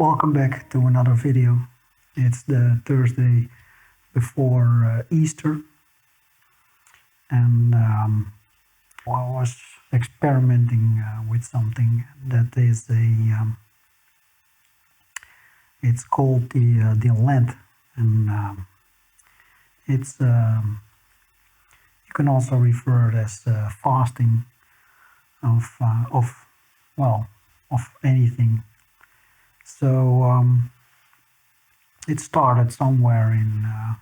Welcome back to another video. It's the Thursday before Easter, and I was experimenting with something that is it's called the Lent, and it's you can also refer it as fasting of anything. So it started somewhere in, I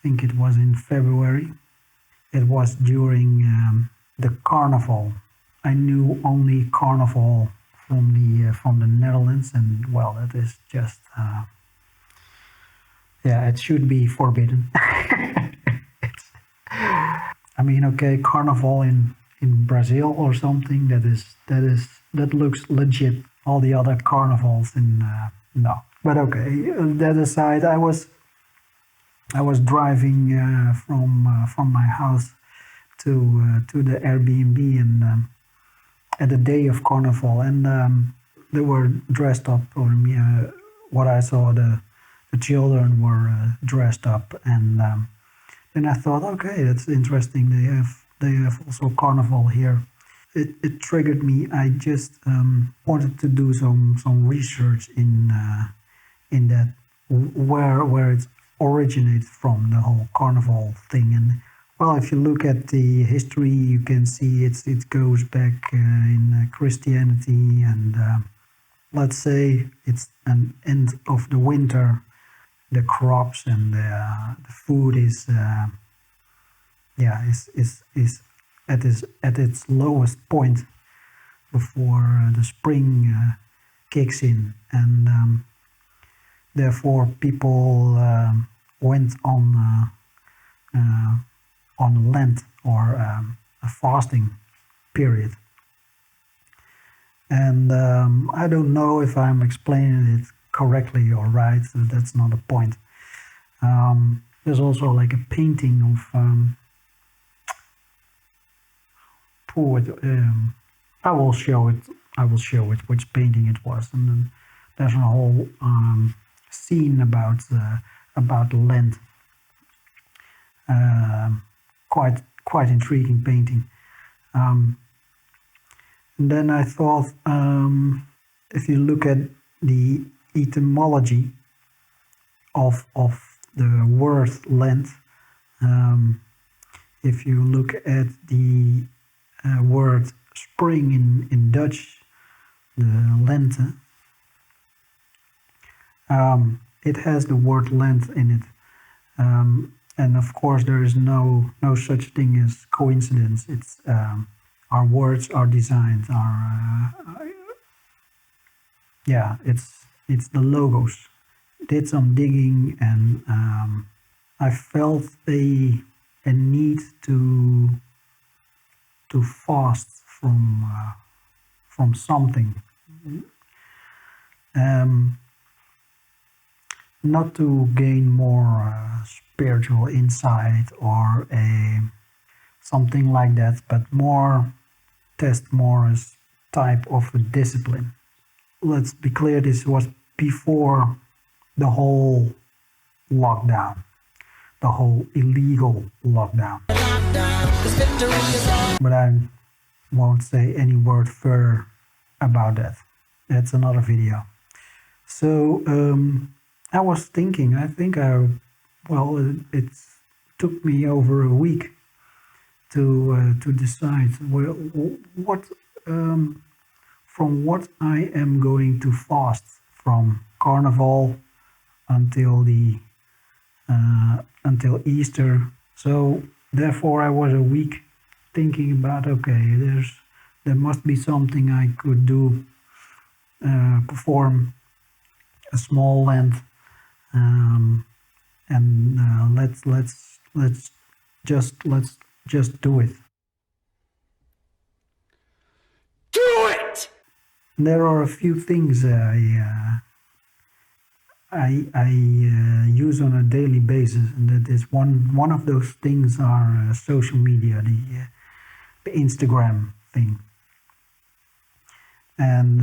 think it was in February. It was during the carnival. I knew only carnival from the Netherlands, and well, it is just it should be forbidden. I mean, okay, carnival in Brazil or something, that looks legit. All the other carnivals in no. But okay, that aside, I was driving from my house to the Airbnb, and at the day of carnival, and they were dressed up. Or what I saw, the children were dressed up, and then I thought, okay, that's interesting. They have also carnival here. It triggered me. I just wanted to do some research in that where it originated from, the whole carnival thing. And well, if you look at the history, you can see it goes back in Christianity, and let's say it's an end of the winter. The crops and the food is at its lowest point before the spring kicks in, and therefore people went on Lent, or a fasting period. And I don't know if I'm explaining it correctly or right, so that's not the point. There's also like a painting of I will show it which painting it was, and then there's a whole scene about Lent. Quite intriguing painting. And then I thought, if you look at the etymology of the word Lent, if you look at the word spring in Dutch, the lente, it has the word Lent in it, and of course there is no such thing as coincidence. It's our words, our designs, it's the logos. Did some digging, and I felt a need to fast from something, not to gain more spiritual insight or something like that, but test more as type of a discipline. Let's be clear, this was before the whole lockdown, the whole illegal lockdown. But I won't say any word further about that. That's another video. So I was thinking, it took me over a week to decide what from what I am going to fast from carnival until Easter. So therefore I was a week thinking about, okay, there must be something I could do, perform a small Lent, and let's just do it. Do it! There are a few things I use on a daily basis, and that is one of those things are social media, the Instagram thing. And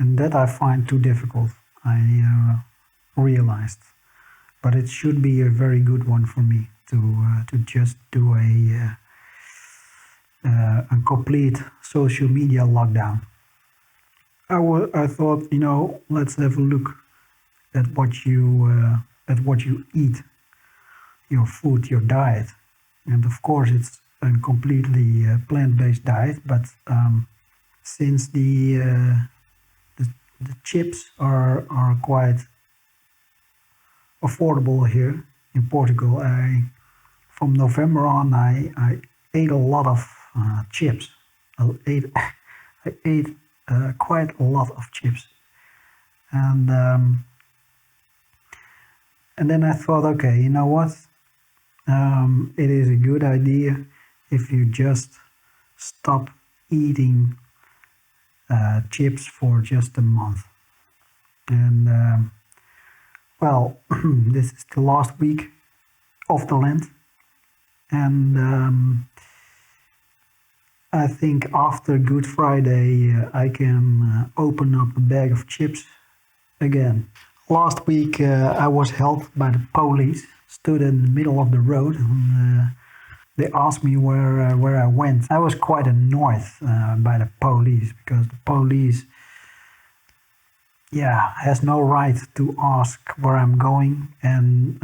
and that I find too difficult. I realized, but it should be a very good one for me to just do a complete social media lockdown. I thought, let's have a look at what you eat, your food, your diet, and of course it's a completely plant-based diet. But since the chips are quite affordable here in Portugal, from November on I ate a lot of chips. I ate quite a lot of chips, and then I thought, okay, you know what? It is a good idea if you just stop eating chips for just a month. And well, this is the last week of the Lent, and I think after Good Friday I can open up a bag of chips again. Last week I was held by the police, stood in the middle of the road, and they asked me where I went. I was quite annoyed by the police, because the police, has no right to ask where I'm going, and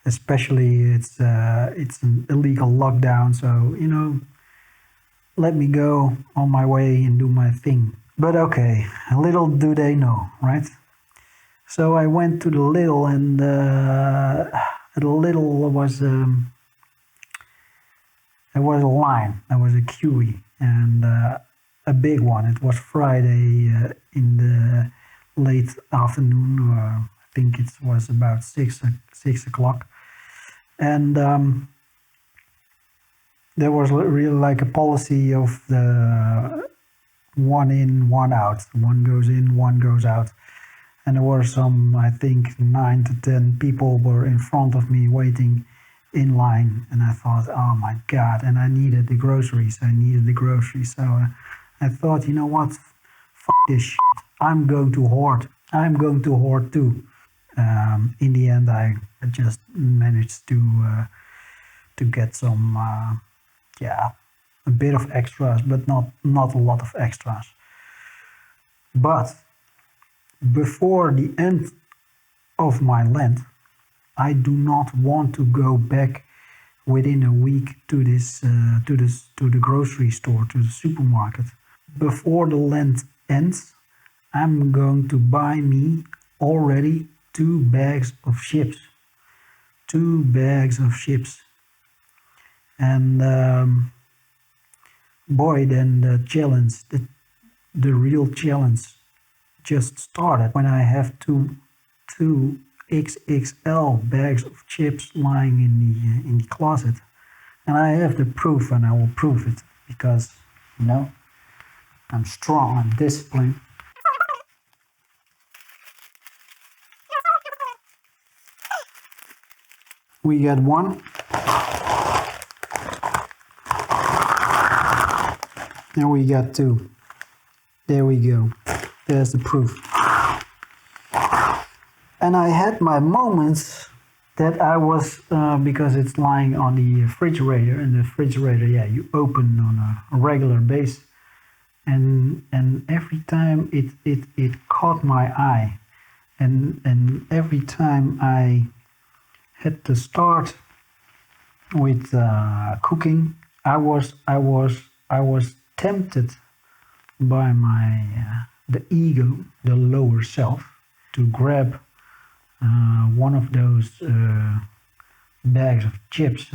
especially it's an illegal lockdown, so let me go on my way and do my thing. But okay, little do they know, right? So I went to the Lidl, and at the Lidl there was a line, there was a queue, and a big one. It was Friday in the late afternoon, or I think it was about 6 o'clock, and there was really like a policy of the one in, one out. One goes in, one goes out. And there were some, I think, 9 to 10 people were in front of me waiting in line. And I thought, oh my God. And I needed the groceries. So I thought, you know what? Fuck this shit. I'm going to hoard. I'm going to hoard too. In the end, I just managed to get some, a bit of extras, but not a lot of extras. But before the end of my Lent, I do not want to go back within a week to the grocery store, to the supermarket. Before the Lent ends, I'm going to buy me already 2 bags of chips. 2 bags of chips. And boy, then the challenge, the real challenge just started when I have two XXL bags of chips lying in the closet, and I have the proof, and I will prove it, because I'm strong, I'm disciplined. We got 1. And we got 2. There we go. There's the proof. And I had my moments that I was, because it's lying on the refrigerator, and the refrigerator, you open on a regular basis, and every time it caught my eye, and every time I had to start with cooking, I was tempted by the ego, the lower self, to grab one of those bags of chips,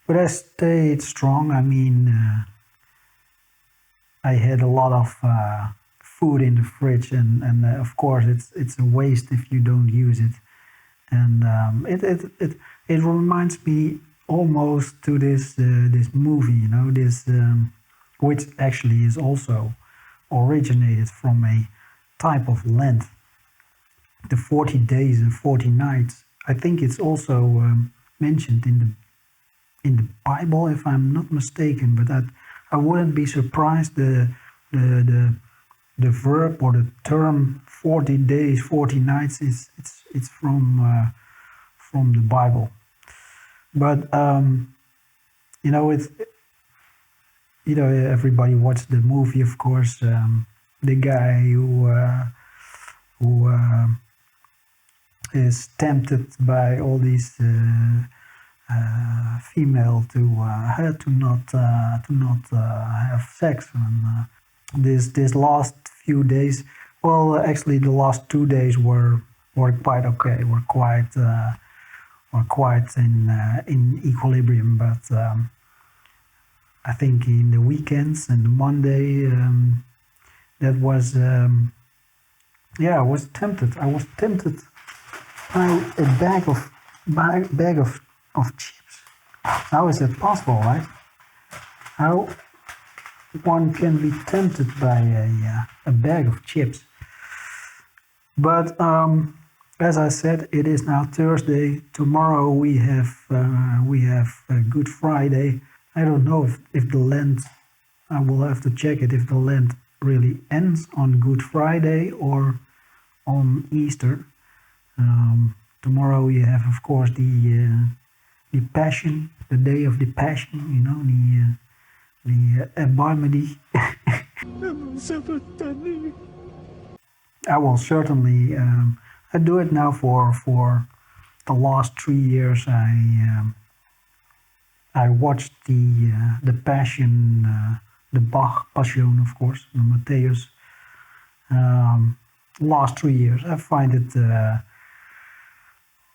but I stayed strong. I mean, I had a lot of food in the fridge, and of course it's a waste if you don't use it, and it reminds me almost to this movie, which actually is also originated from a type of Lent, the 40 days and 40 nights. I think it's also mentioned in the Bible, if I'm not mistaken, but I wouldn't be surprised. The the verb or the term 40 days, 40 nights it's from the Bible. But everybody watched the movie, of course. The guy who is tempted by all these female to not have sex, and this last few days. Well, actually, the last 2 days were quite okay. Were quite in equilibrium, but I think in the weekends and the Monday, that was I was tempted. I was tempted by a bag of chips. How is that possible, right? How one can be tempted by a bag of chips? But as I said, it is now Thursday. Tomorrow we have Good Friday. I don't know if the Lent. I will have to check it if the Lent really ends on Good Friday or on Easter. Tomorrow we have, of course, the Passion, the day of the Passion. The Epiphany. I will certainly. I do it now for the last 3 years. I watched the Passion, the Bach Passion, of course, the Matthäus. Last 3 years, I find it.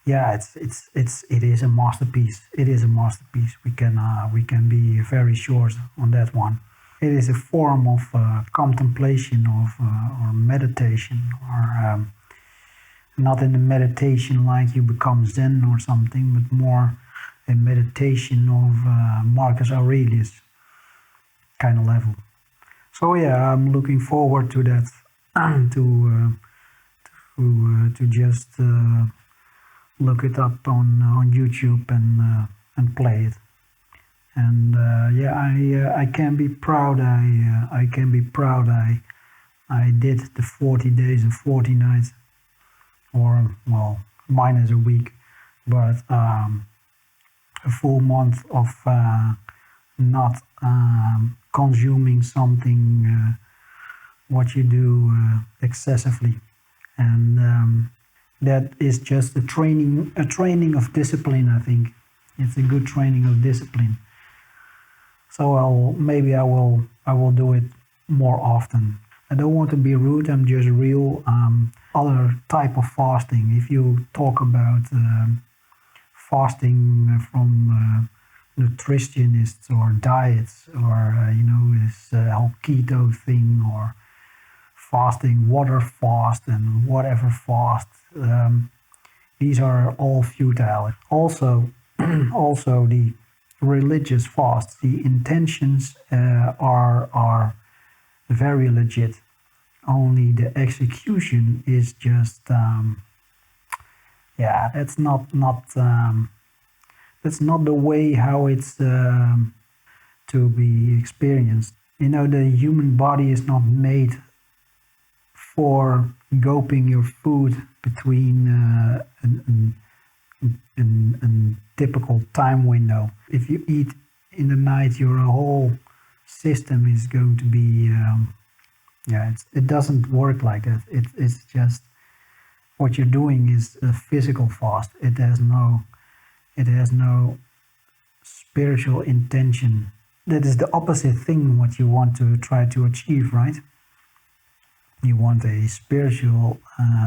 It is a masterpiece. It is a masterpiece. We can be very short on that one. It is a form of contemplation or meditation, or not in the meditation like you become Zen or something, but more a meditation of Marcus Aurelius kind of level. So yeah, I'm looking forward to that. to just look it up on YouTube and play it. And I can be proud. I can be proud. I did the 40 days and 40 nights, or well, minus a week, but a full month of not consuming something what you do excessively, and that is just a training of discipline. I think it's a good training of discipline. So I will do it more often. I don't want to be rude. I'm just real. Other type of fasting. If you talk about fasting from nutritionists or diets, or this whole keto thing, or fasting, water fast, and whatever fast, these are all futile. Also the religious fasts, the intentions are very legit. Only the execution is just that's not the way how it's to be experienced. The human body is not made for gulping your food between a typical time window. If you eat in the night, your whole system is going to be it doesn't work like that. It's just what you're doing is a physical fast. It has no spiritual intention. That is the opposite thing what you want to try to achieve, right? You want a spiritual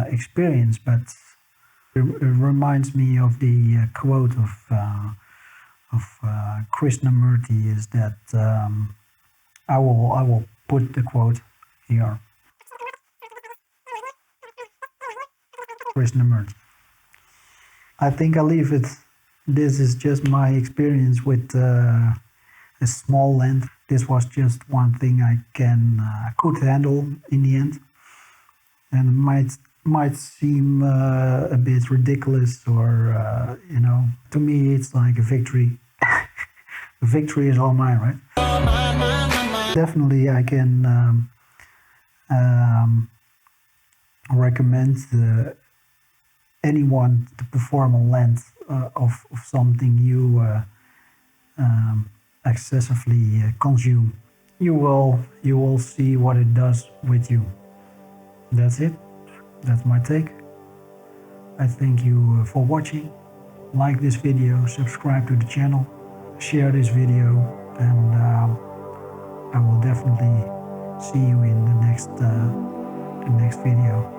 experience, but it reminds me of the quote of Krishnamurti, is that I will put the quote here. Krishnamurti. I think I'll leave it. This is just my experience with a small Lent. This was just one thing I could handle in the end, and it might seem a bit ridiculous, or to me it's like a victory. The victory is all mine, right? Definitely, I can um, recommend anyone to perform a lent of something you excessively consume. You will see what it does with you. That's it. That's my take. I thank you for watching. Like this video, subscribe to the channel, share this video, and I will definitely see you in the next video.